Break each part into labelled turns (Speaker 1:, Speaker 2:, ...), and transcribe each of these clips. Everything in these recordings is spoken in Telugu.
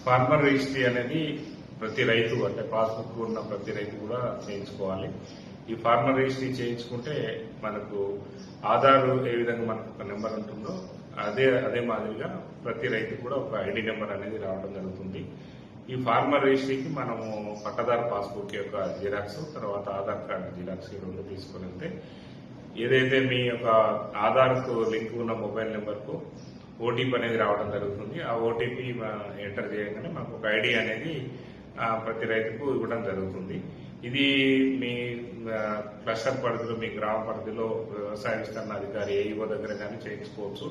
Speaker 1: ఫార్మర్ రిజిస్ట్రీ అనేది ప్రతి రైతు అంటే పాస్బుక్ ఉన్న ప్రతి రైతు కూడా చేయించుకోవాలి. ఈ ఫార్మర్ రిజిస్ట్రీ చేయించుకుంటే మనకు ఆధార్ ఏ విధంగా మనకు ఒక నెంబర్ ఉంటుందో అదే మాదిరిగా ప్రతి రైతు కూడా ఒక ఐడి నెంబర్ అనేది రావడం జరుగుతుంది. ఈ ఫార్మర్ రిజిస్ట్రీకి మనము పట్టదారు పాస్బుక్ యొక్క జిరాక్స్, తర్వాత ఆధార్ కార్డు జిరాక్స్ ఈ రెండు తీసుకుని వెళ్తే ఏదైతే మీ యొక్క ఆధార్కు లింక్ ఉన్న మొబైల్ నెంబర్కు ఓటీపీ అనేది రావడం జరుగుతుంది. ఆ ఓటీపీ ఎంటర్ చేయగానే మనకు ఒక ఐడి అనేది ప్రతి రైతుకు ఇవ్వడం జరుగుతుంది. ఇది మీ క్లస్టర్ పరిధిలో, మీ గ్రామ పరిధిలో వ్యవసాయ విస్తరణ అధికారి ఏఈఓ దగ్గర కానీ చేయించుకోవచ్చు.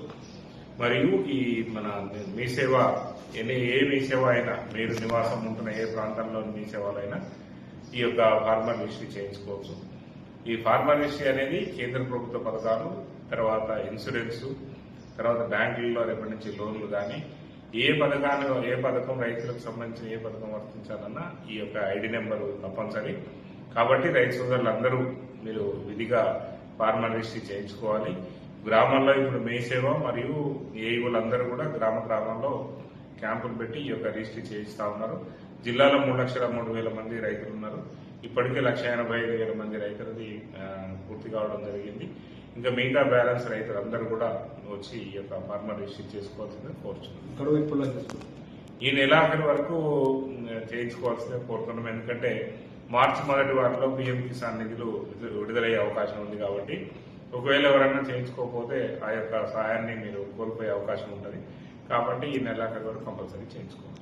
Speaker 1: మరియు ఈ మన మీ సేవ ఏ మీ సేవ అయినా, మీరు నివాసం ఉంటున్న ఏ ప్రాంతంలోని మీ సేవలైనా ఈ యొక్క ఫార్మర్ రిజిస్ట్రీ చేయించుకోవచ్చు. ఈ ఫార్మర్ రిజిస్ట్రీ అనేది కేంద్ర ప్రభుత్వ పథకాలు, తర్వాత ఇన్సూరెన్స్, తర్వాత బ్యాంకులలో రేపటి నుంచి లోన్లు కానీ ఏ పథకం రైతులకు సంబంధించిన ఏ పథకం వర్తించాలన్నా ఈ యొక్క ఐడి నెంబరు తప్పనిసరి. కాబట్టి రైతు సోదరులందరూ మీరు విధిగా ఫార్మర్ రిజిస్ట్రీ చేయించుకోవాలి. గ్రామాల్లో ఇప్పుడు మీ సేవ మరియు ఏఈఓలందరూ కూడా గ్రామాల్లో క్యాంపులు పెట్టి ఈ యొక్క రిజిస్ట్రీ చేయిస్తా ఉన్నారు. జిల్లాలో 3,03,000 మంది రైతులు ఉన్నారు. ఇప్పటికే 1,85,000 మంది రైతులది పూర్తి కావడం జరిగింది. ఇంకా మిగతా బ్యాలెన్స్ రైతులందరూ కూడా వచ్చి ఈ యొక్క ఫార్మర్ రిజిస్ట్రీ చేసుకోవాల్సిందే కోరుచున్నాం. ఈ నెలాఖరు వరకు చేయించుకోవాల్సిందే కోరుతున్నాం. ఎందుకంటే మార్చి మొదటి వారంలో పీఎం కిసాన్ నిధులు విడుదలయ్యే అవకాశం ఉంది. కాబట్టి ఒకవేళ ఎవరైనా చేయించుకోకపోతే ఆ యొక్క సహాయాన్ని మీరు కోల్పోయే అవకాశం ఉంటుంది. కాబట్టి ఈ నెలాఖరు వరకు కంపల్సరీ చేయించుకోవాలి.